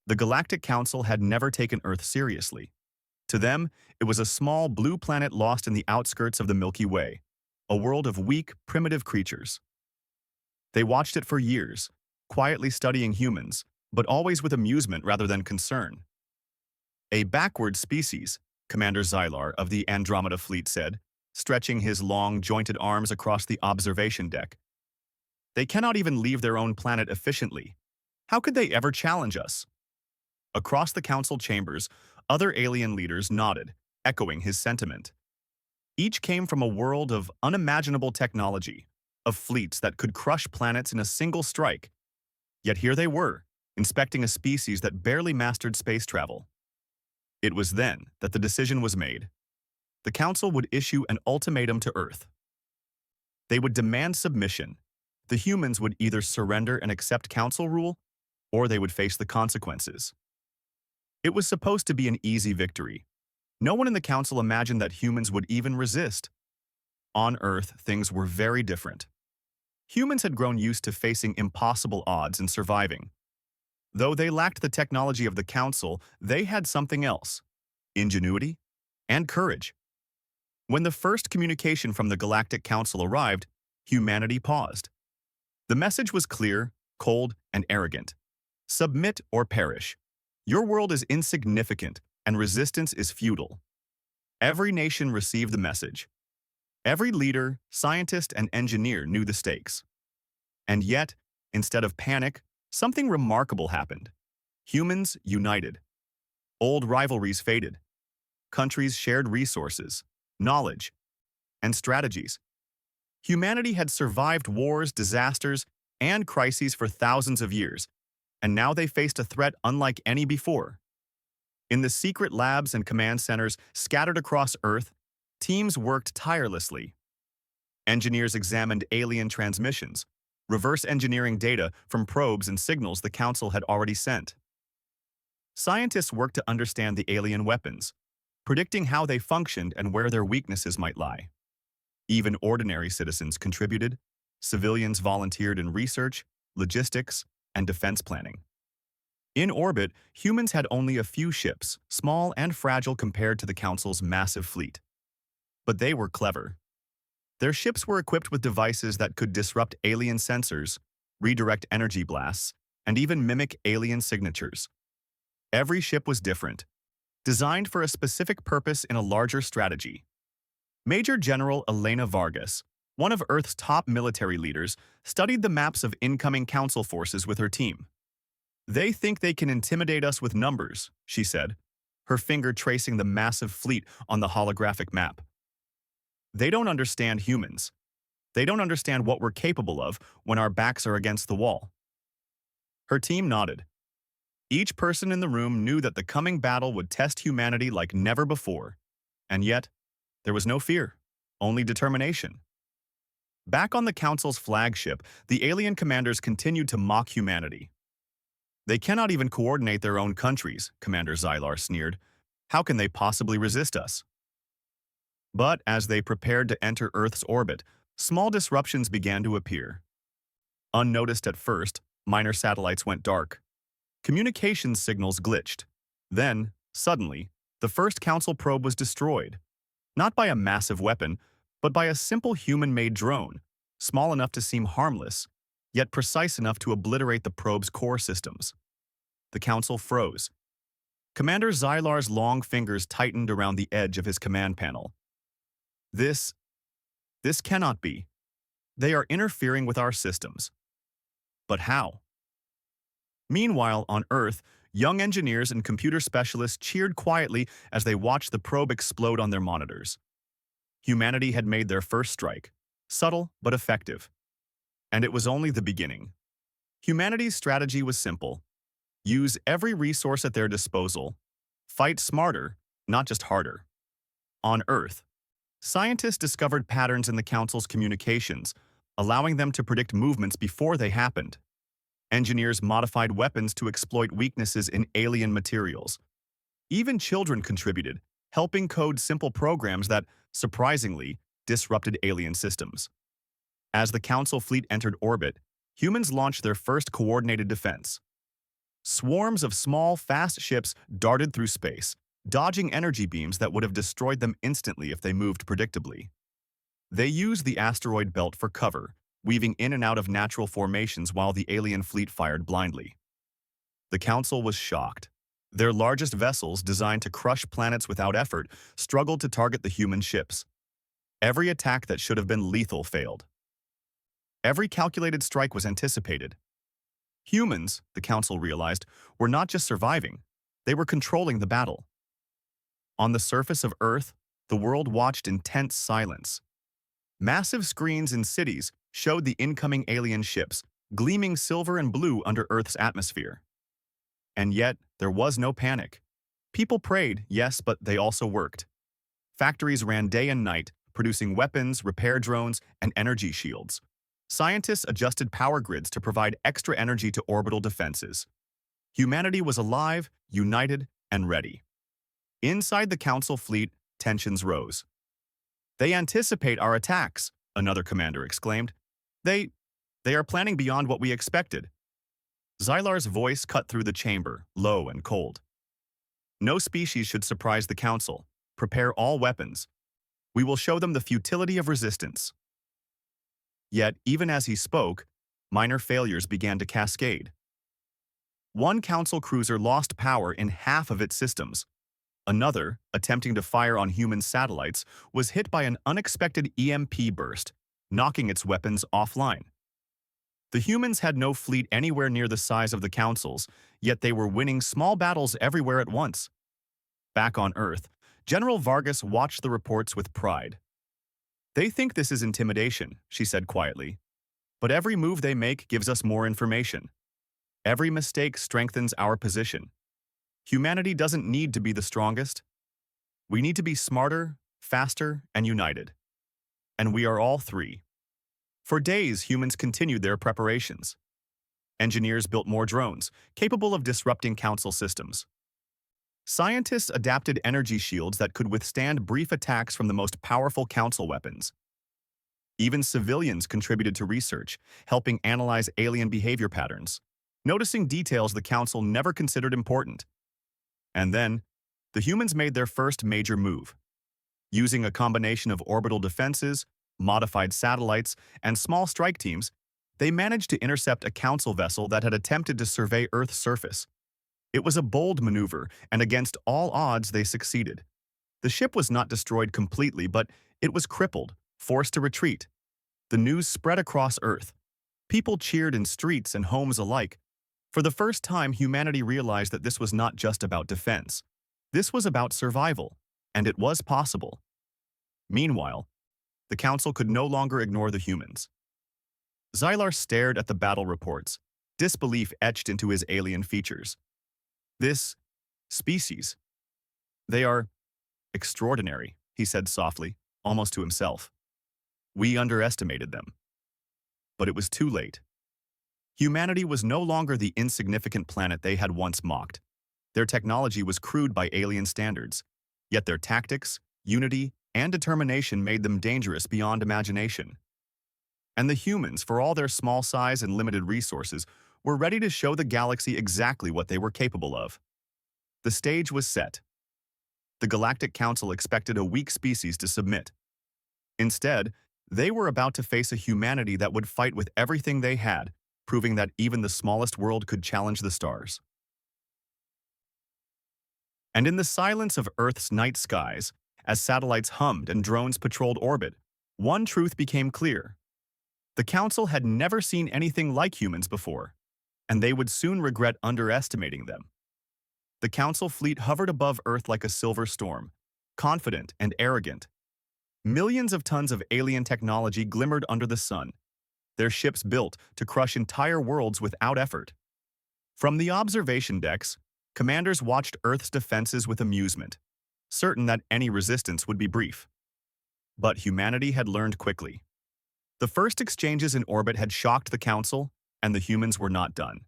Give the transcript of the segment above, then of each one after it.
The Galactic Council had never taken Earth seriously. To them, it was a small blue planet lost in the outskirts of the Milky Way, a world of weak, primitive creatures. They watched it for years, quietly studying humans, but always with amusement rather than concern. A backward species, Commander Xylar of the Andromeda Fleet said, stretching his long, jointed arms across the observation deck. They cannot even leave their own planet efficiently. How could they ever challenge us? Across the council chambers, other alien leaders nodded, echoing his sentiment. Each came from a world of unimaginable technology, of fleets that could crush planets in a single strike. Yet here they were, inspecting a species that barely mastered space travel. It was then that the decision was made. The Council would issue an ultimatum to Earth. They would demand submission. The humans would either surrender and accept Council rule, or they would face the consequences. It was supposed to be an easy victory. No one in the Council imagined that humans would even resist. On Earth, things were very different. Humans had grown used to facing impossible odds and surviving. Though they lacked the technology of the Council, they had something else: ingenuity and courage. When the first communication from the Galactic Council arrived, humanity paused. The message was clear, cold, and arrogant. Submit or perish. Your world is insignificant, and resistance is futile. Every nation received the message. Every leader, scientist, and engineer knew the stakes. And yet, instead of panic, something remarkable happened. Humans united. Old rivalries faded. Countries shared resources, knowledge, and strategies. Humanity had survived wars, disasters, and crises for thousands of years, and now they faced a threat unlike any before. In the secret labs and command centers scattered across Earth, teams worked tirelessly. Engineers examined alien transmissions, reverse engineering data from probes and signals the Council had already sent. Scientists worked to understand the alien weapons, predicting how they functioned and where their weaknesses might lie. Even ordinary citizens contributed. Civilians volunteered in research, logistics, and defense planning. In orbit, humans had only a few ships, small and fragile compared to the Council's massive fleet. But they were clever. Their ships were equipped with devices that could disrupt alien sensors, redirect energy blasts, and even mimic alien signatures. Every ship was different, designed for a specific purpose in a larger strategy. Major General Elena Vargas, one of Earth's top military leaders, studied the maps of incoming Council forces with her team. "They think they can intimidate us with numbers," she said, her finger tracing the massive fleet on the holographic map. "They don't understand humans. They don't understand what we're capable of when our backs are against the wall." Her team nodded. Each person in the room knew that the coming battle would test humanity like never before. And yet, there was no fear, only determination. Back on the Council's flagship, the alien commanders continued to mock humanity. "They cannot even coordinate their own countries," Commander Xylar sneered. "How can they possibly resist us?" But as they prepared to enter Earth's orbit, small disruptions began to appear. Unnoticed at first, minor satellites went dark. Communications signals glitched. Then, suddenly, the first Council probe was destroyed. Not by a massive weapon, but by a simple human-made drone, small enough to seem harmless, yet precise enough to obliterate the probe's core systems. The Council froze. Commander Xylar's long fingers tightened around the edge of his command panel. This cannot be. They are interfering with our systems. But how? Meanwhile, on Earth, young engineers and computer specialists cheered quietly as they watched the probe explode on their monitors. Humanity had made their first strike, subtle but effective. And it was only the beginning. Humanity's strategy was simple: use every resource at their disposal. Fight smarter, not just harder. On Earth, scientists discovered patterns in the Council's communications, allowing them to predict movements before they happened. Engineers modified weapons to exploit weaknesses in alien materials. Even children contributed, helping code simple programs that, surprisingly, disrupted alien systems. As the Council fleet entered orbit, humans launched their first coordinated defense. Swarms of small, fast ships darted through space, dodging energy beams that would have destroyed them instantly if they moved predictably. They used the asteroid belt for cover, weaving in and out of natural formations while the alien fleet fired blindly. The Council was shocked. Their largest vessels, designed to crush planets without effort, struggled to target the human ships. Every attack that should have been lethal failed. Every calculated strike was anticipated. Humans, the Council realized, were not just surviving, they were controlling the battle. On the surface of Earth, the world watched in tense silence. Massive screens in cities showed the incoming alien ships, gleaming silver and blue under Earth's atmosphere. And yet, there was no panic. People prayed, yes, but they also worked. Factories ran day and night, producing weapons, repair drones, and energy shields. Scientists adjusted power grids to provide extra energy to orbital defenses. Humanity was alive, united, and ready. Inside the Council fleet, tensions rose. "They anticipate our attacks," another commander exclaimed. They are planning beyond what we expected." Xylar's voice cut through the chamber, low and cold. "No species should surprise the Council. Prepare all weapons. We will show them the futility of resistance." Yet, even as he spoke, minor failures began to cascade. One Council cruiser lost power in half of its systems. Another, attempting to fire on human satellites, was hit by an unexpected EMP burst, knocking its weapons offline. The humans had no fleet anywhere near the size of the Council's, yet they were winning small battles everywhere at once. Back on Earth, General Vargas watched the reports with pride. "They think this is intimidation," she said quietly. "But every move they make gives us more information. Every mistake strengthens our position. Humanity doesn't need to be the strongest. We need to be smarter, faster, and united. And we are all three." For days, humans continued their preparations. Engineers built more drones, capable of disrupting Council systems. Scientists adapted energy shields that could withstand brief attacks from the most powerful Council weapons. Even civilians contributed to research, helping analyze alien behavior patterns, noticing details the Council never considered important. And then, the humans made their first major move. Using a combination of orbital defenses, modified satellites, and small strike teams, they managed to intercept a Council vessel that had attempted to survey Earth's surface. It was a bold maneuver, and against all odds, they succeeded. The ship was not destroyed completely, but it was crippled, forced to retreat. The news spread across Earth. People cheered in streets and homes alike. For the first time, humanity realized that this was not just about defense. This was about survival, and it was possible. Meanwhile, the Council could no longer ignore the humans. Xylar stared at the battle reports, disbelief etched into his alien features. "This species, they are extraordinary," he said softly, almost to himself. "We underestimated them." But it was too late. Humanity was no longer the insignificant planet they had once mocked. Their technology was crude by alien standards, yet their tactics, unity, and determination made them dangerous beyond imagination. And the humans, for all their small size and limited resources, were ready to show the galaxy exactly what they were capable of. The stage was set. The Galactic Council expected a weak species to submit. Instead, they were about to face a humanity that would fight with everything they had, proving that even the smallest world could challenge the stars. And in the silence of Earth's night skies, as satellites hummed and drones patrolled orbit, one truth became clear. The Council had never seen anything like humans before, and they would soon regret underestimating them. The Council fleet hovered above Earth like a silver storm, confident and arrogant. Millions of tons of alien technology glimmered under the sun, their ships built to crush entire worlds without effort. From the observation decks, commanders watched Earth's defenses with amusement, certain that any resistance would be brief. But humanity had learned quickly. The first exchanges in orbit had shocked the Council, and the humans were not done.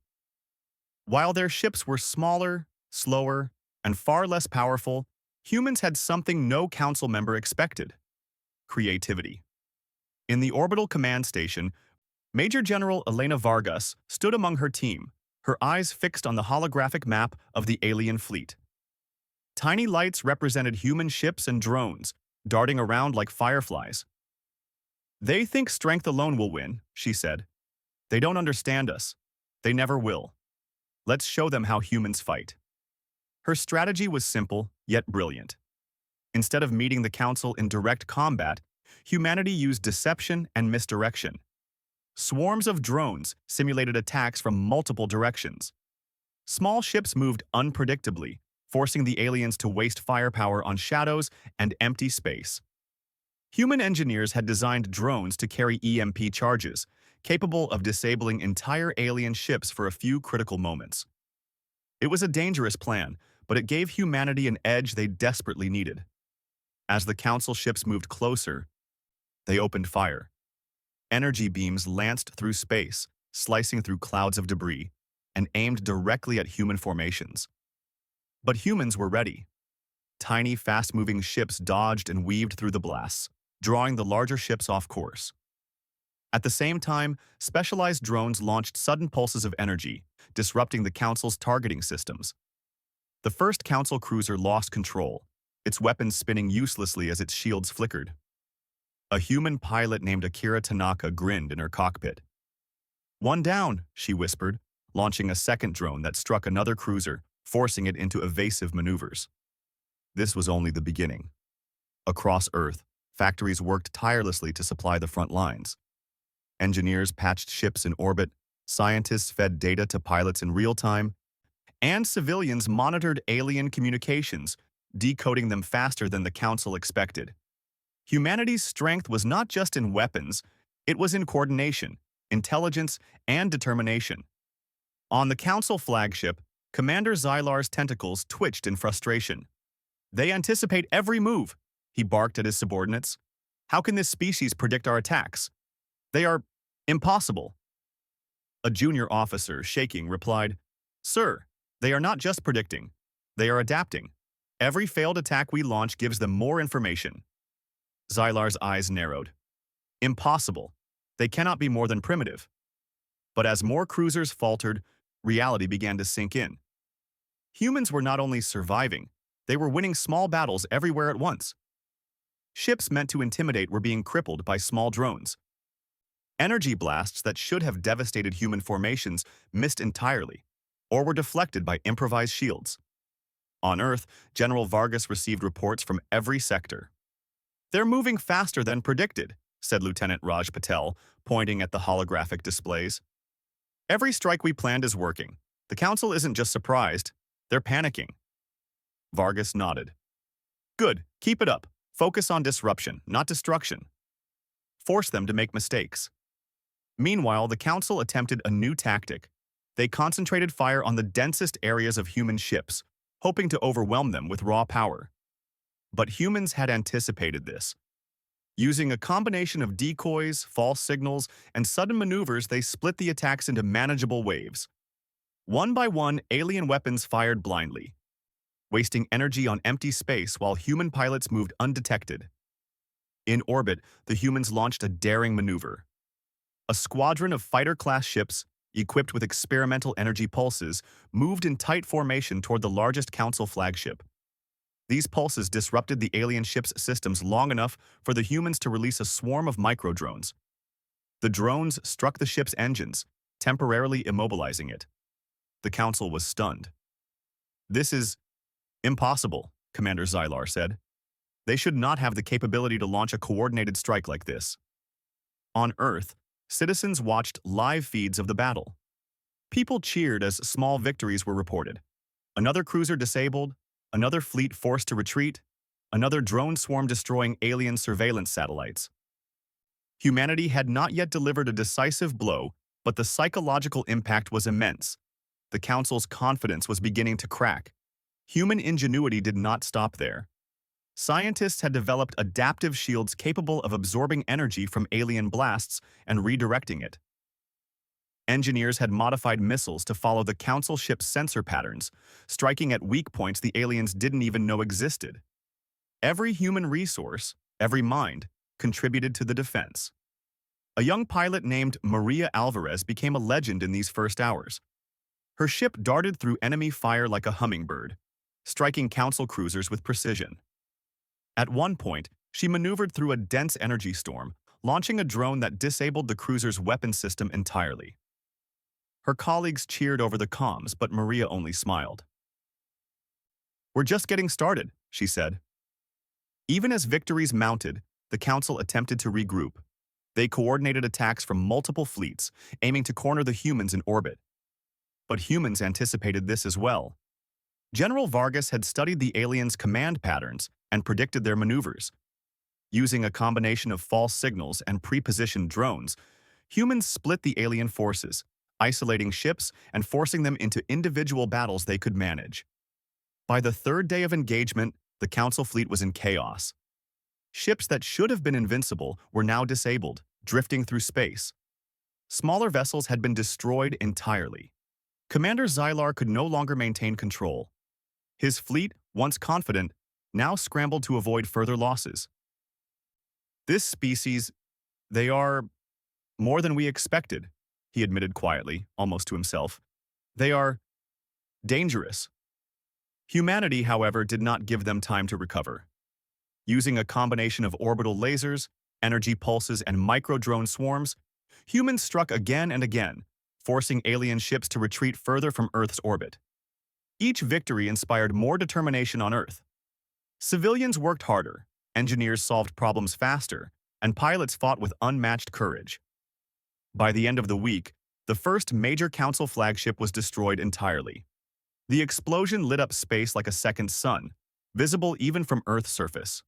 While their ships were smaller, slower, and far less powerful, humans had something no Council member expected: creativity. In the orbital command station, Major General Elena Vargas stood among her team, her eyes fixed on the holographic map of the alien fleet. Tiny lights represented human ships and drones, darting around like fireflies. "They think strength alone will win," she said. "They don't understand us. They never will. Let's show them how humans fight." Her strategy was simple, yet brilliant. Instead of meeting the Council in direct combat, humanity used deception and misdirection. Swarms of drones simulated attacks from multiple directions. Small ships moved unpredictably, forcing the aliens to waste firepower on shadows and empty space. Human engineers had designed drones to carry EMP charges, capable of disabling entire alien ships for a few critical moments. It was a dangerous plan, but it gave humanity an edge they desperately needed. As the Council ships moved closer, they opened fire. Energy beams lanced through space, slicing through clouds of debris, and aimed directly at human formations. But humans were ready. Tiny, fast-moving ships dodged and weaved through the blasts, drawing the larger ships off course. At the same time, specialized drones launched sudden pulses of energy, disrupting the Council's targeting systems. The first Council cruiser lost control, its weapons spinning uselessly as its shields flickered. A human pilot named Akira Tanaka grinned in her cockpit. "One down," she whispered, launching a second drone that struck another cruiser, forcing it into evasive maneuvers. This was only the beginning. Across Earth, factories worked tirelessly to supply the front lines. Engineers patched ships in orbit, scientists fed data to pilots in real time, and civilians monitored alien communications, decoding them faster than the Council expected. Humanity's strength was not just in weapons, it was in coordination, intelligence, and determination. On the Council flagship, Commander Xylar's tentacles twitched in frustration. "They anticipate every move," he barked at his subordinates. "How can this species predict our attacks? They are impossible." A junior officer, shaking, replied, "Sir, they are not just predicting. They are adapting. Every failed attack we launch gives them more information." Xylar's eyes narrowed. "Impossible. They cannot be more than primitive." But as more cruisers faltered, reality began to sink in. Humans were not only surviving, they were winning small battles everywhere at once. Ships meant to intimidate were being crippled by small drones. Energy blasts that should have devastated human formations missed entirely, or were deflected by improvised shields. On Earth, General Vargas received reports from every sector. "They're moving faster than predicted," said Lieutenant Raj Patel, pointing at the holographic displays. "Every strike we planned is working. The Council isn't just surprised, they're panicking." Vargas nodded. "Good, keep it up. Focus on disruption, not destruction. Force them to make mistakes." Meanwhile, the Council attempted a new tactic. They concentrated fire on the densest areas of human ships, hoping to overwhelm them with raw power. But humans had anticipated this. Using a combination of decoys, false signals, and sudden maneuvers, they split the attacks into manageable waves. One by one, alien weapons fired blindly, wasting energy on empty space while human pilots moved undetected. In orbit, the humans launched a daring maneuver. A squadron of fighter-class ships, equipped with experimental energy pulses, moved in tight formation toward the largest Council flagship. These pulses disrupted the alien ship's systems long enough for the humans to release a swarm of microdrones. The drones struck the ship's engines, temporarily immobilizing it. The Council was stunned. "This is impossible," Commander Xylar said. "They should not have the capability to launch a coordinated strike like this." On Earth, citizens watched live feeds of the battle. People cheered as small victories were reported. Another cruiser disabled, another fleet forced to retreat, another drone swarm destroying alien surveillance satellites. Humanity had not yet delivered a decisive blow, but the psychological impact was immense. The Council's confidence was beginning to crack. Human ingenuity did not stop there. Scientists had developed adaptive shields capable of absorbing energy from alien blasts and redirecting it. Engineers had modified missiles to follow the Council ship's sensor patterns, striking at weak points the aliens didn't even know existed. Every human resource, every mind, contributed to the defense. A young pilot named Maria Alvarez became a legend in these first hours. Her ship darted through enemy fire like a hummingbird, striking Council cruisers with precision. At one point, she maneuvered through a dense energy storm, launching a drone that disabled the cruiser's weapon system entirely. Her colleagues cheered over the comms, but Maria only smiled. "We're just getting started," she said. Even as victories mounted, the Council attempted to regroup. They coordinated attacks from multiple fleets, aiming to corner the humans in orbit. But humans anticipated this as well. General Vargas had studied the aliens' command patterns and predicted their maneuvers. Using a combination of false signals and pre-positioned drones, humans split the alien forces, isolating ships and forcing them into individual battles they could manage. By the third day of engagement, the Council fleet was in chaos. Ships that should have been invincible were now disabled, drifting through space. Smaller vessels had been destroyed entirely. Commander Xylar could no longer maintain control. His fleet, once confident, now scrambled to avoid further losses. "This species, they are more than we expected," he admitted quietly, almost to himself. "They are dangerous." Humanity, however, did not give them time to recover. Using a combination of orbital lasers, energy pulses, and micro-drone swarms, humans struck again and again, forcing alien ships to retreat further from Earth's orbit. Each victory inspired more determination on Earth. Civilians worked harder, engineers solved problems faster, and pilots fought with unmatched courage. By the end of the week, the first major Council flagship was destroyed entirely. The explosion lit up space like a second sun, visible even from Earth's surface.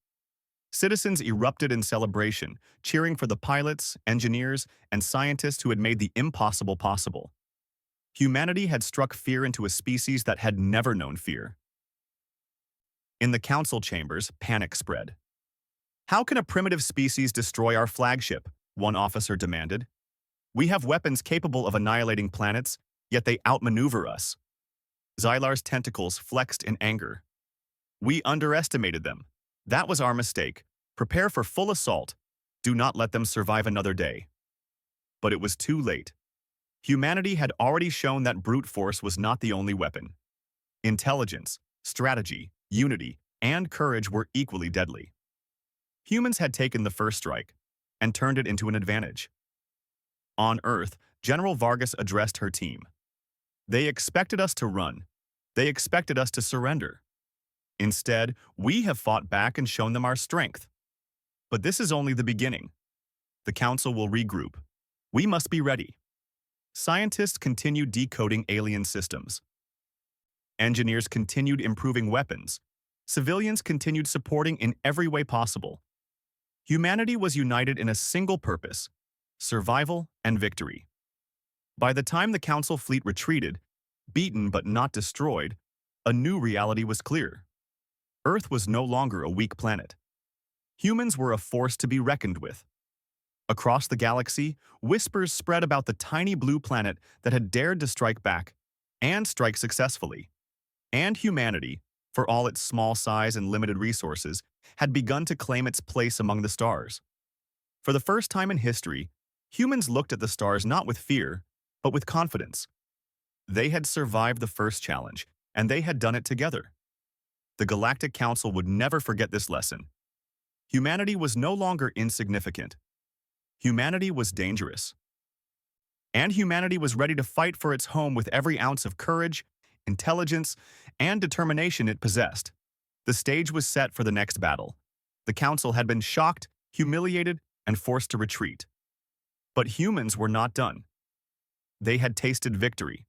Citizens erupted in celebration, cheering for the pilots, engineers, and scientists who had made the impossible possible. Humanity had struck fear into a species that had never known fear. In the Council chambers, panic spread. "How can a primitive species destroy our flagship?" one officer demanded. "We have weapons capable of annihilating planets, yet they outmaneuver us." Xylar's tentacles flexed in anger. "We underestimated them. That was our mistake. Prepare for full assault. Do not let them survive another day." But it was too late. Humanity had already shown that brute force was not the only weapon. Intelligence, strategy, unity, and courage were equally deadly. Humans had taken the first strike and turned it into an advantage. On Earth, General Vargas addressed her team. "They expected us to run. They expected us to surrender. Instead, we have fought back and shown them our strength. But this is only the beginning. The Council will regroup. We must be ready." Scientists continued decoding alien systems. Engineers continued improving weapons. Civilians continued supporting in every way possible. Humanity was united in a single purpose: survival and victory. By the time the Council fleet retreated, beaten but not destroyed, a new reality was clear. Earth was no longer a weak planet. Humans were a force to be reckoned with. Across the galaxy, whispers spread about the tiny blue planet that had dared to strike back, and strike successfully. And humanity, for all its small size and limited resources, had begun to claim its place among the stars. For the first time in history, humans looked at the stars not with fear, but with confidence. They had survived the first challenge, and they had done it together. The Galactic Council would never forget this lesson. Humanity was no longer insignificant. Humanity was dangerous. And humanity was ready to fight for its home with every ounce of courage, intelligence, and determination it possessed. The stage was set for the next battle. The Council had been shocked, humiliated, and forced to retreat. But humans were not done. They had tasted victory,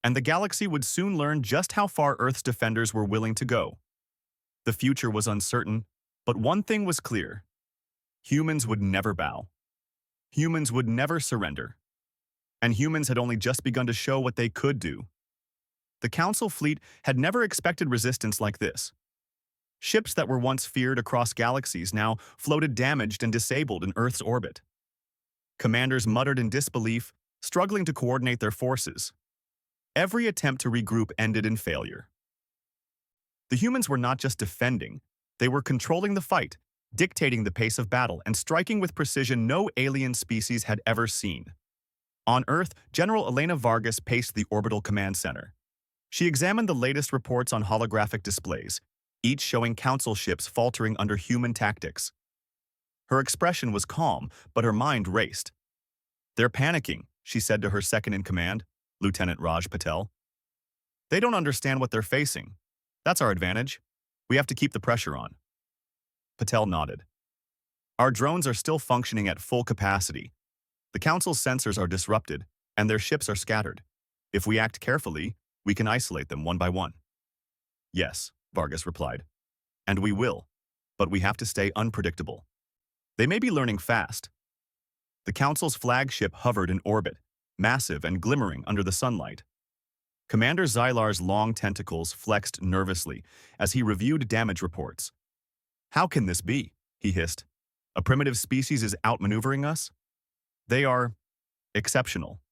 and the galaxy would soon learn just how far Earth's defenders were willing to go. The future was uncertain, but one thing was clear: humans would never bow. Humans would never surrender. And humans had only just begun to show what they could do. The Council fleet had never expected resistance like this. Ships that were once feared across galaxies now floated damaged and disabled in Earth's orbit. Commanders muttered in disbelief, struggling to coordinate their forces. Every attempt to regroup ended in failure. The humans were not just defending, they were controlling the fight, dictating the pace of battle, and striking with precision no alien species had ever seen. On Earth, General Elena Vargas paced the Orbital Command Center. She examined the latest reports on holographic displays, each showing Council ships faltering under human tactics. Her expression was calm, but her mind raced. "They're panicking," she said to her second-in-command, Lieutenant Raj Patel. "They don't understand what they're facing. That's our advantage. We have to keep the pressure on." Patel nodded. "Our drones are still functioning at full capacity. The Council's sensors are disrupted, and their ships are scattered. If we act carefully, we can isolate them one by one." "Yes," Vargas replied. "And we will. But we have to stay unpredictable. They may be learning fast." The Council's flagship hovered in orbit, massive and glimmering under the sunlight. Commander Xylar's long tentacles flexed nervously as he reviewed damage reports. "How can this be?" he hissed. "A primitive species is outmaneuvering us? They are exceptional."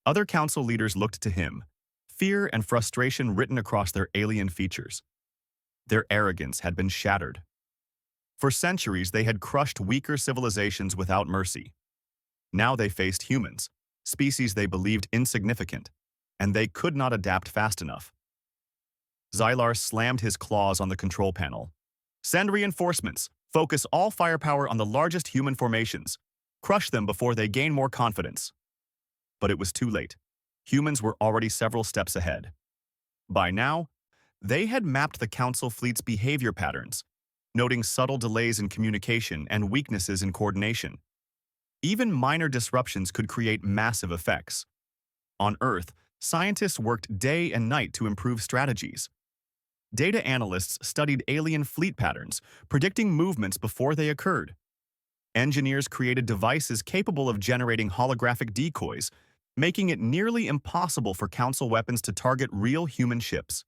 Other Council leaders looked to him, fear and frustration written across their alien features. Their arrogance had been shattered. For centuries, they had crushed weaker civilizations without mercy. Now they faced humans, species they believed insignificant, and they could not adapt fast enough. Xylar slammed his claws on the control panel. "Send reinforcements. Focus all firepower on the largest human formations. Crush them before they gain more confidence." But it was too late. Humans were already several steps ahead. By now, they had mapped the Council fleet's behavior patterns, noting subtle delays in communication and weaknesses in coordination. Even minor disruptions could create massive effects. On Earth, scientists worked day and night to improve strategies. Data analysts studied alien fleet patterns, predicting movements before they occurred. Engineers created devices capable of generating holographic decoys, making it nearly impossible for Council weapons to target real human ships.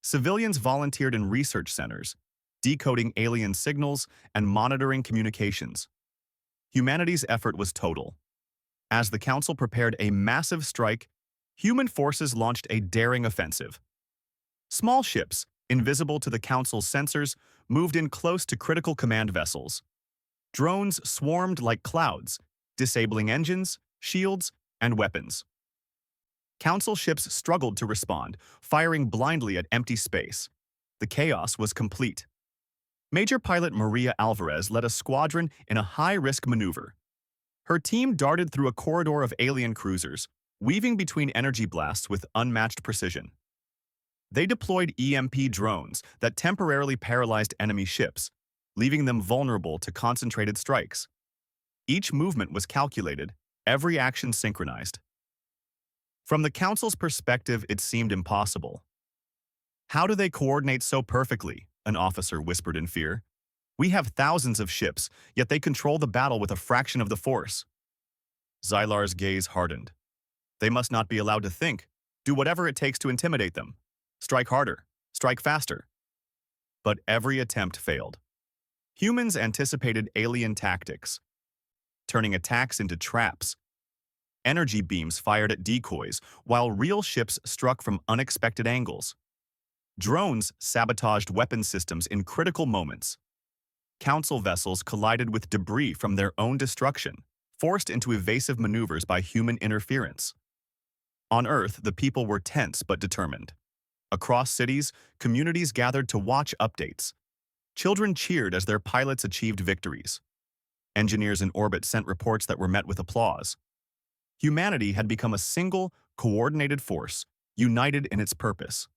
Civilians volunteered in research centers, decoding alien signals and monitoring communications. Humanity's effort was total. As the Council prepared a massive strike, human forces launched a daring offensive. Small ships, invisible to the Council's sensors, moved in close to critical command vessels. Drones swarmed like clouds, disabling engines, shields, and weapons. Council ships struggled to respond, firing blindly at empty space. The chaos was complete. Major Pilot Maria Alvarez led a squadron in a high-risk maneuver. Her team darted through a corridor of alien cruisers, weaving between energy blasts with unmatched precision. They deployed EMP drones that temporarily paralyzed enemy ships, leaving them vulnerable to concentrated strikes. Each movement was calculated, every action synchronized. From the Council's perspective, it seemed impossible. "How do they coordinate so perfectly?" an officer whispered in fear. "We have thousands of ships, yet they control the battle with a fraction of the force." Xylar's gaze hardened. "They must not be allowed to think. Do whatever it takes to intimidate them. Strike harder. Strike faster." But every attempt failed. Humans anticipated alien tactics, turning attacks into traps. Energy beams fired at decoys, while real ships struck from unexpected angles. Drones sabotaged weapon systems in critical moments. Council vessels collided with debris from their own destruction, forced into evasive maneuvers by human interference. On Earth, the people were tense but determined. Across cities, communities gathered to watch updates. Children cheered as their pilots achieved victories. Engineers in orbit sent reports that were met with applause. Humanity had become a single, coordinated force, united in its purpose.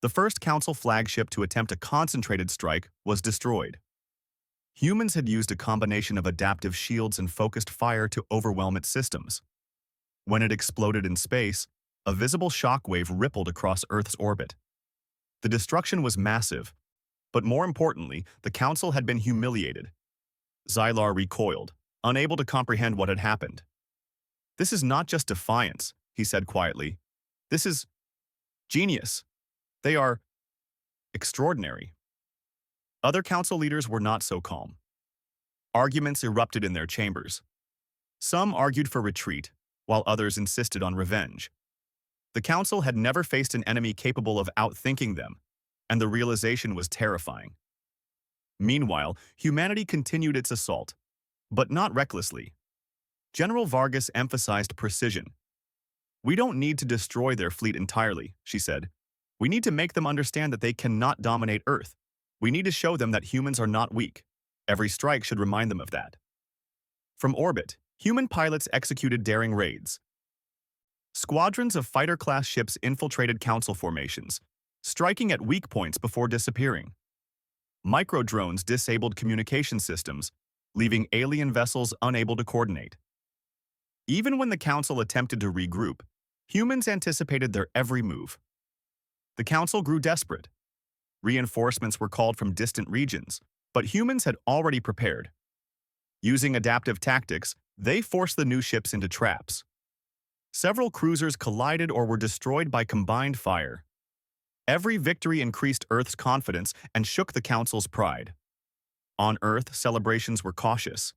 The first Council flagship to attempt a concentrated strike was destroyed. Humans had used a combination of adaptive shields and focused fire to overwhelm its systems. When it exploded in space, a visible shockwave rippled across Earth's orbit. The destruction was massive, but more importantly, the Council had been humiliated. Xylar recoiled, unable to comprehend what had happened. "This is not just defiance," he said quietly. "This is genius. They are extraordinary." Other Council leaders were not so calm. Arguments erupted in their chambers. Some argued for retreat, while others insisted on revenge. The Council had never faced an enemy capable of outthinking them, and the realization was terrifying. Meanwhile, humanity continued its assault, but not recklessly. General Vargas emphasized precision. "We don't need to destroy their fleet entirely," she said. "We need to make them understand that they cannot dominate Earth. We need to show them that humans are not weak. Every strike should remind them of that." From orbit, human pilots executed daring raids. Squadrons of fighter-class ships infiltrated Council formations, striking at weak points before disappearing. Micro-drones disabled communication systems, leaving alien vessels unable to coordinate. Even when the Council attempted to regroup, humans anticipated their every move. The Council grew desperate. Reinforcements were called from distant regions, but humans had already prepared. Using adaptive tactics, they forced the new ships into traps. Several cruisers collided or were destroyed by combined fire. Every victory increased Earth's confidence and shook the Council's pride. On Earth, celebrations were cautious.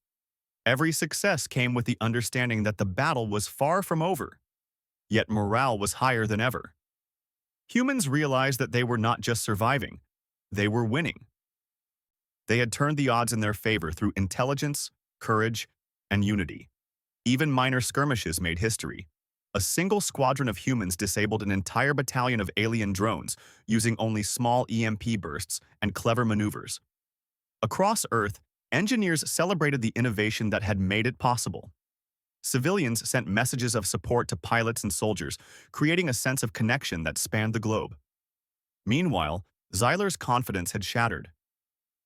Every success came with the understanding that the battle was far from over. Yet morale was higher than ever. Humans realized that they were not just surviving, they were winning. They had turned the odds in their favor through intelligence, courage, and unity. Even minor skirmishes made history. A single squadron of humans disabled an entire battalion of alien drones using only small EMP bursts and clever maneuvers. Across Earth, engineers celebrated the innovation that had made it possible. Civilians sent messages of support to pilots and soldiers, creating a sense of connection that spanned the globe. Meanwhile, Zyler's confidence had shattered.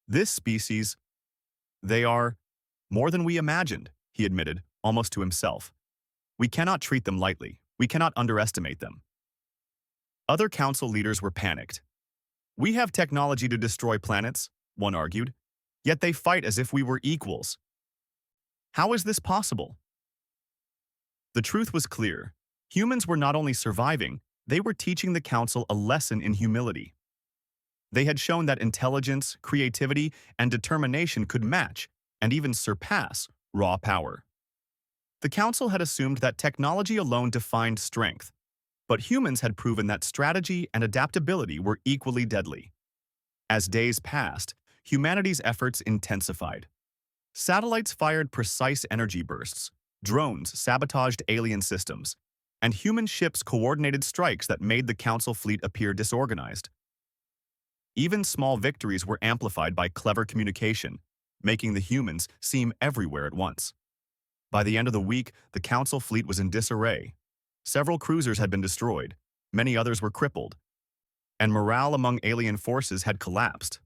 "This species, they are more than we imagined," he admitted, almost to himself. "We cannot treat them lightly. We cannot underestimate them." Other Council leaders were panicked. "We have technology to destroy planets," one argued, "yet they fight as if we were equals. How is this possible?" The truth was clear. Humans were not only surviving, they were teaching the Council a lesson in humility. They had shown that intelligence, creativity, and determination could match, and even surpass, raw power. The Council had assumed that technology alone defined strength, but humans had proven that strategy and adaptability were equally deadly. As days passed, humanity's efforts intensified. Satellites fired precise energy bursts, drones sabotaged alien systems, and human ships coordinated strikes that made the Council fleet appear disorganized. Even small victories were amplified by clever communication, making the humans seem everywhere at once. By the end of the week, the Council fleet was in disarray. Several cruisers had been destroyed, many others were crippled, and morale among alien forces had collapsed.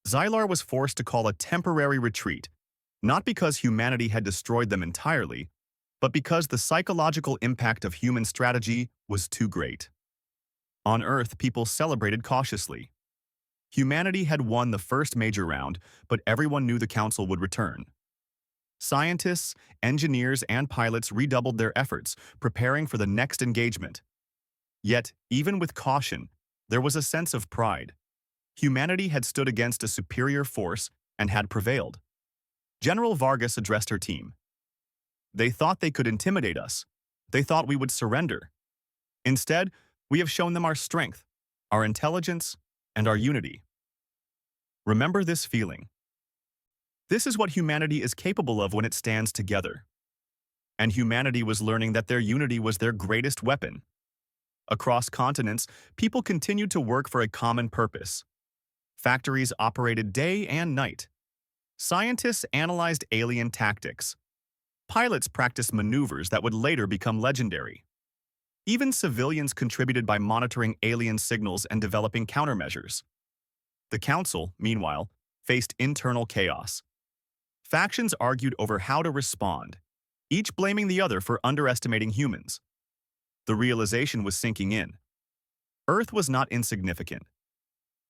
Zylar was forced to call a temporary retreat, not because humanity had destroyed them entirely, but because the psychological impact of human strategy was too great. On Earth, people celebrated cautiously. Humanity had won the first major round, but everyone knew the Council would return. Scientists, engineers, and pilots redoubled their efforts, preparing for the next engagement. Yet, even with caution, there was a sense of pride. Humanity had stood against a superior force and had prevailed. General Vargas addressed her team. "They thought they could intimidate us. They thought we would surrender. Instead, we have shown them our strength, our intelligence, and our unity. Remember this feeling. This is what humanity is capable of when it stands together." And humanity was learning that their unity was their greatest weapon. Across continents, people continued to work for a common purpose. Factories operated day and night. Scientists analyzed alien tactics. Pilots practiced maneuvers that would later become legendary. Even civilians contributed by monitoring alien signals and developing countermeasures. The Council, meanwhile, faced internal chaos. Factions argued over how to respond, each blaming the other for underestimating humans. The realization was sinking in. Earth was not insignificant.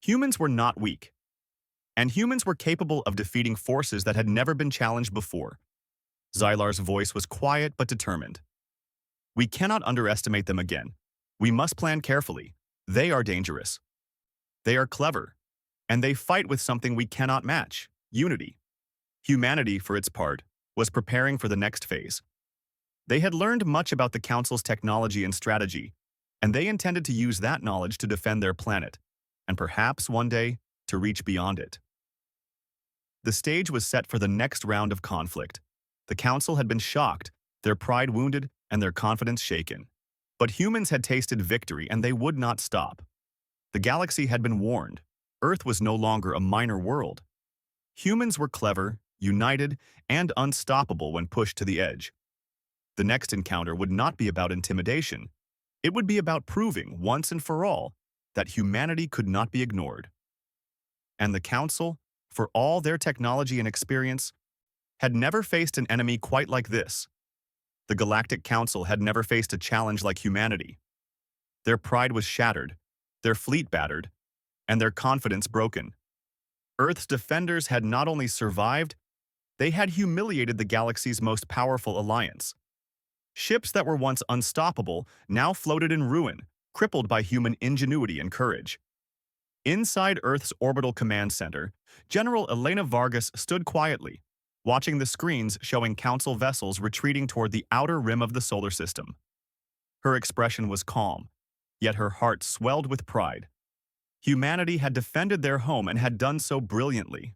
Humans were not weak. And humans were capable of defeating forces that had never been challenged before. Zylar's voice was quiet but determined. "We cannot underestimate them again. We must plan carefully. They are dangerous. They are clever. And they fight with something we cannot match: unity." Humanity, for its part, was preparing for the next phase. They had learned much about the Council's technology and strategy, and they intended to use that knowledge to defend their planet, and perhaps one day to reach beyond it. The stage was set for the next round of conflict. The Council had been shocked, their pride wounded and their confidence shaken. But humans had tasted victory and they would not stop. The galaxy had been warned. Earth was no longer a minor world. Humans were clever, united, and unstoppable when pushed to the edge. The next encounter would not be about intimidation. It would be about proving, once and for all, that humanity could not be ignored. And the Council, for all their technology and experience, had never faced an enemy quite like this. The Galactic Council had never faced a challenge like humanity. Their pride was shattered, their fleet battered, and their confidence broken. Earth's defenders had not only survived, they had humiliated the galaxy's most powerful alliance. Ships that were once unstoppable now floated in ruin, crippled by human ingenuity and courage. Inside Earth's orbital command center, General Elena Vargas stood quietly, watching the screens showing Council vessels retreating toward the outer rim of the solar system. Her expression was calm, yet her heart swelled with pride. Humanity had defended their home and had done so brilliantly.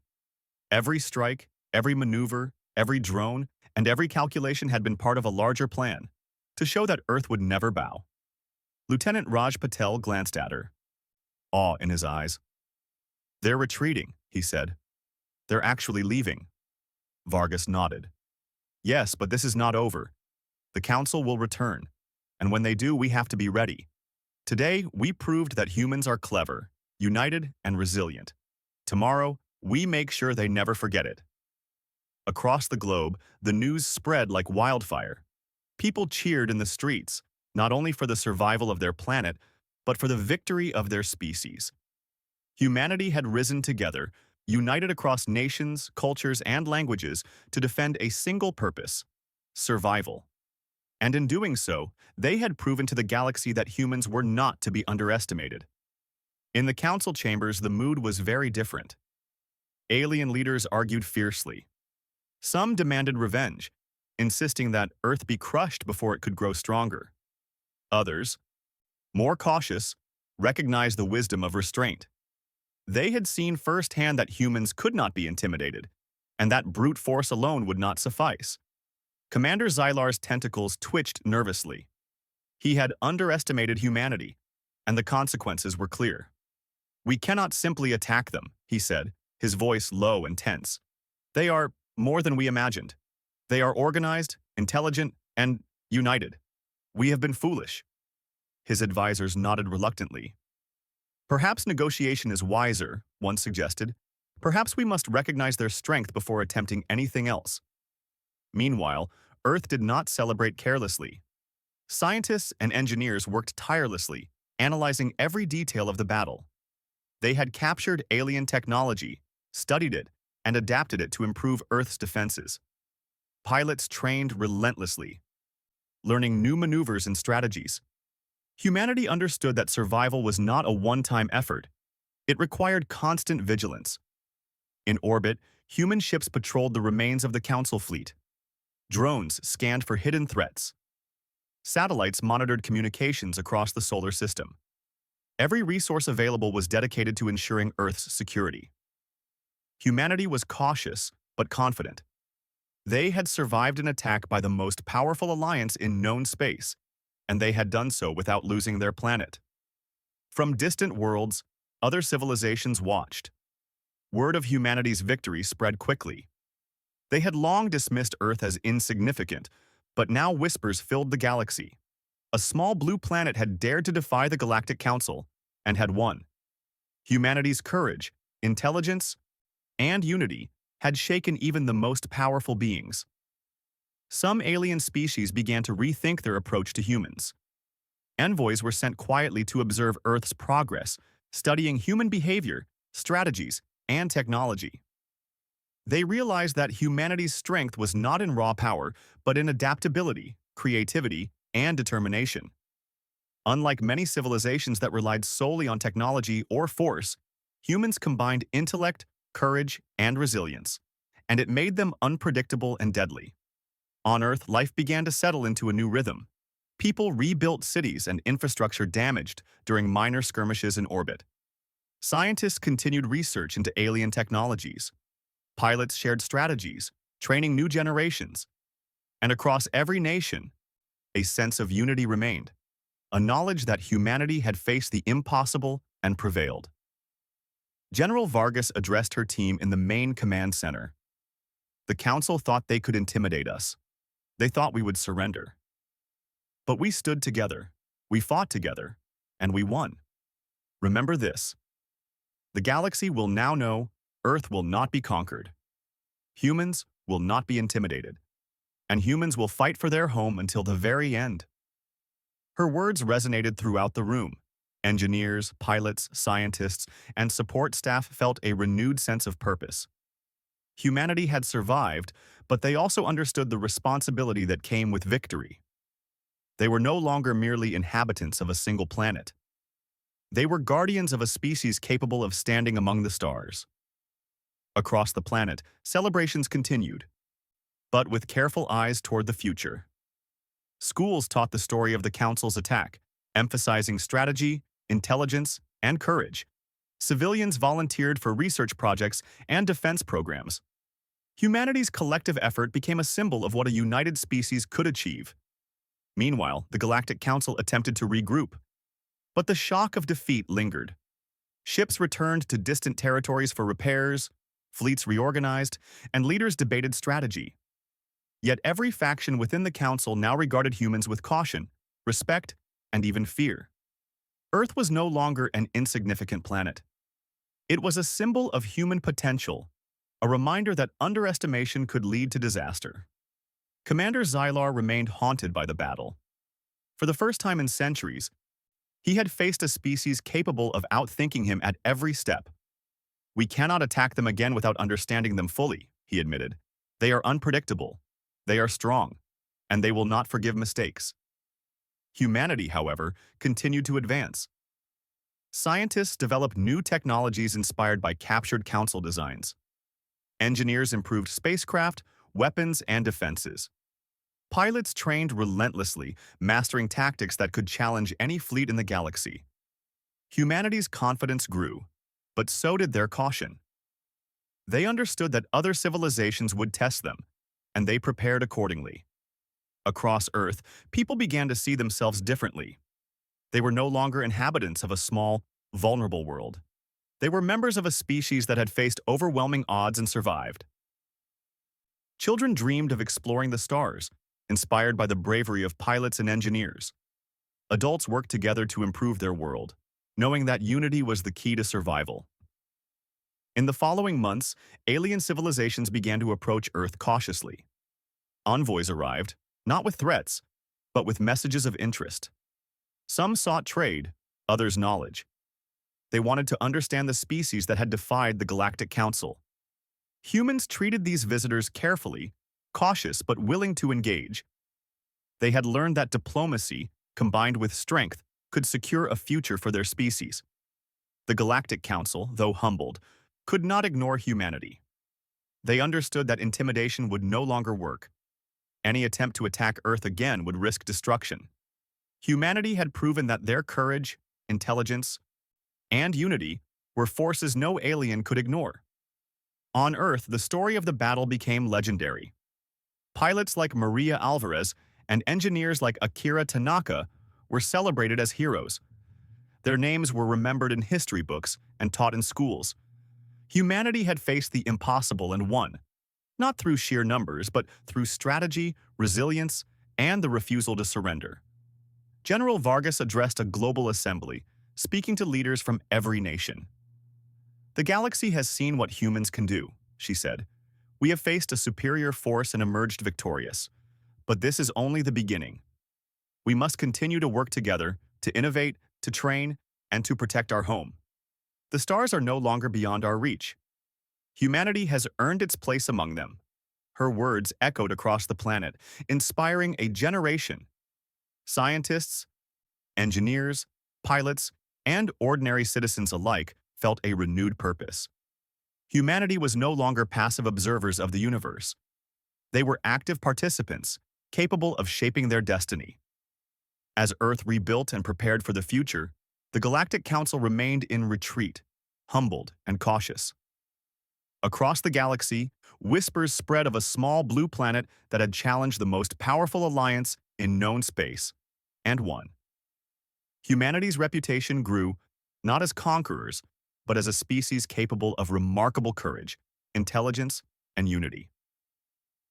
Every strike, every maneuver, every drone, and every calculation had been part of a larger plan, to show that Earth would never bow. Lieutenant Raj Patel glanced at her, awe in his eyes. "They're retreating," he said. "They're actually leaving." Vargas nodded. "Yes, but this is not over. The Council will return, and when they do, we have to be ready. Today, we proved that humans are clever, united, and resilient. Tomorrow, we make sure they never forget it." Across the globe, the news spread like wildfire. People cheered in the streets, not only for the survival of their planet, but for the victory of their species. Humanity had risen together, united across nations, cultures, and languages to defend a single purpose: survival. And in doing so, they had proven to the galaxy that humans were not to be underestimated. In the council chambers, the mood was very different. Alien leaders argued fiercely. Some demanded revenge, insisting that Earth be crushed before it could grow stronger. Others, more cautious, recognized the wisdom of restraint. They had seen firsthand that humans could not be intimidated, and that brute force alone would not suffice. Commander Xylar's tentacles twitched nervously. He had underestimated humanity, and the consequences were clear. "We cannot simply attack them," he said, his voice low and tense. "They are more than we imagined. They are organized, intelligent, and united. We have been foolish." His advisors nodded reluctantly. "Perhaps negotiation is wiser," one suggested. "Perhaps we must recognize their strength before attempting anything else." Meanwhile, Earth did not celebrate carelessly. Scientists and engineers worked tirelessly, analyzing every detail of the battle. They had captured alien technology, studied it, and adapted it to improve Earth's defenses. Pilots trained relentlessly, learning new maneuvers and strategies. Humanity understood that survival was not a one-time effort. It required constant vigilance. In orbit, human ships patrolled the remains of the Council fleet. Drones scanned for hidden threats. Satellites monitored communications across the solar system. Every resource available was dedicated to ensuring Earth's security. Humanity was cautious, but confident. They had survived an attack by the most powerful alliance in known space, and they had done so without losing their planet. From distant worlds, other civilizations watched. Word of humanity's victory spread quickly. They had long dismissed Earth as insignificant, but now whispers filled the galaxy. A small blue planet had dared to defy the Galactic Council, and had won. Humanity's courage, intelligence, and unity had shaken even the most powerful beings. Some alien species began to rethink their approach to humans. Envoys were sent quietly to observe Earth's progress, studying human behavior, strategies, and technology. They realized that humanity's strength was not in raw power, but in adaptability, creativity, and determination. Unlike many civilizations that relied solely on technology or force, humans combined intellect, courage, and resilience, and it made them unpredictable and deadly. On Earth, life began to settle into a new rhythm. People rebuilt cities and infrastructure damaged during minor skirmishes in orbit. Scientists continued research into alien technologies. Pilots shared strategies, training new generations. And across every nation, a sense of unity remained, a knowledge that humanity had faced the impossible and prevailed. General Vargas addressed her team in the main command center. The council thought they could intimidate us. They thought we would surrender. But we stood together, we fought together, and we won. Remember this. The galaxy will now know Earth will not be conquered. Humans will not be intimidated. And humans will fight for their home until the very end. Her words resonated throughout the room. Engineers, pilots, scientists, and support staff felt a renewed sense of purpose. Humanity had survived, but they also understood the responsibility that came with victory. They were no longer merely inhabitants of a single planet. They were guardians of a species capable of standing among the stars. Across the planet, celebrations continued, but with careful eyes toward the future. Schools taught the story of the Council's attack, emphasizing strategy, intelligence, and courage. Civilians volunteered for research projects and defense programs. Humanity's collective effort became a symbol of what a united species could achieve. Meanwhile, the Galactic Council attempted to regroup. But the shock of defeat lingered. Ships returned to distant territories for repairs, fleets reorganized, and leaders debated strategy. Yet every faction within the Council now regarded humans with caution, respect, and even fear. Earth was no longer an insignificant planet. It was a symbol of human potential, a reminder that underestimation could lead to disaster. Commander Xylar remained haunted by the battle. For the first time in centuries, he had faced a species capable of outthinking him at every step. "We cannot attack them again without understanding them fully," he admitted. "They are unpredictable, they are strong, and they will not forgive mistakes." Humanity, however, continued to advance. Scientists developed new technologies inspired by captured Council designs. Engineers improved spacecraft, weapons, and defenses. Pilots trained relentlessly, mastering tactics that could challenge any fleet in the galaxy. Humanity's confidence grew, but so did their caution. They understood that other civilizations would test them, and they prepared accordingly. Across Earth, people began to see themselves differently. They were no longer inhabitants of a small, vulnerable world. They were members of a species that had faced overwhelming odds and survived. Children dreamed of exploring the stars, inspired by the bravery of pilots and engineers. Adults worked together to improve their world, knowing that unity was the key to survival. In the following months, alien civilizations began to approach Earth cautiously. Envoys arrived, not with threats, but with messages of interest. Some sought trade, others knowledge. They wanted to understand the species that had defied the Galactic Council. Humans treated these visitors carefully, cautious but willing to engage. They had learned that diplomacy, combined with strength, could secure a future for their species. The Galactic Council, though humbled, could not ignore humanity. They understood that intimidation would no longer work. Any attempt to attack Earth again would risk destruction. Humanity had proven that their courage, intelligence, and unity were forces no alien could ignore. On Earth, the story of the battle became legendary. Pilots like Maria Alvarez and engineers like Akira Tanaka were celebrated as heroes. Their names were remembered in history books and taught in schools. Humanity had faced the impossible and won, not through sheer numbers, but through strategy, resilience, and the refusal to surrender. General Vargas addressed a global assembly, speaking to leaders from every nation. "The galaxy has seen what humans can do," she said. "We have faced a superior force and emerged victorious. But this is only the beginning. We must continue to work together, to innovate, to train, and to protect our home. The stars are no longer beyond our reach. Humanity has earned its place among them." Her words echoed across the planet, inspiring a generation. Scientists, engineers, pilots, and ordinary citizens alike felt a renewed purpose. Humanity was no longer passive observers of the universe. They were active participants, capable of shaping their destiny. As Earth rebuilt and prepared for the future, the Galactic Council remained in retreat, humbled and cautious. Across the galaxy, whispers spread of a small blue planet that had challenged the most powerful alliance in known space, and won. Humanity's reputation grew, not as conquerors, but as a species capable of remarkable courage, intelligence, and unity.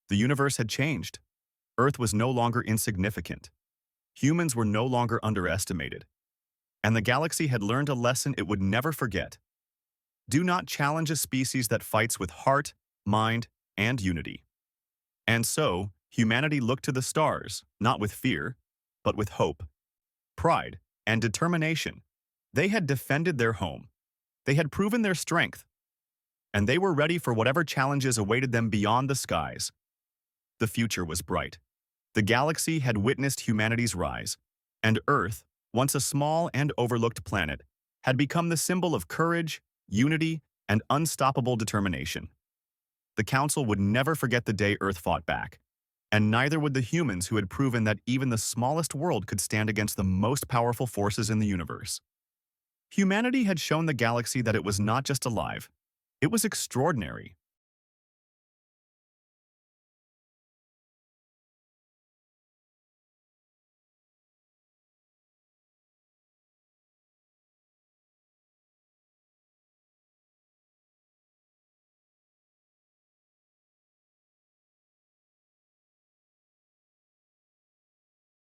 The universe had changed. Earth was no longer insignificant. Humans were no longer underestimated. And the galaxy had learned a lesson it would never forget. Do not challenge a species that fights with heart, mind, and unity. And so, humanity looked to the stars, not with fear, but with hope, pride, and determination. They had defended their home. They had proven their strength. And they were ready for whatever challenges awaited them beyond the skies. The future was bright. The galaxy had witnessed humanity's rise, and Earth, once a small and overlooked planet, had become the symbol of courage, unity, and unstoppable determination. The Council would never forget the day Earth fought back, and neither would the humans who had proven that even the smallest world could stand against the most powerful forces in the universe. Humanity had shown the galaxy that it was not just alive, it was extraordinary.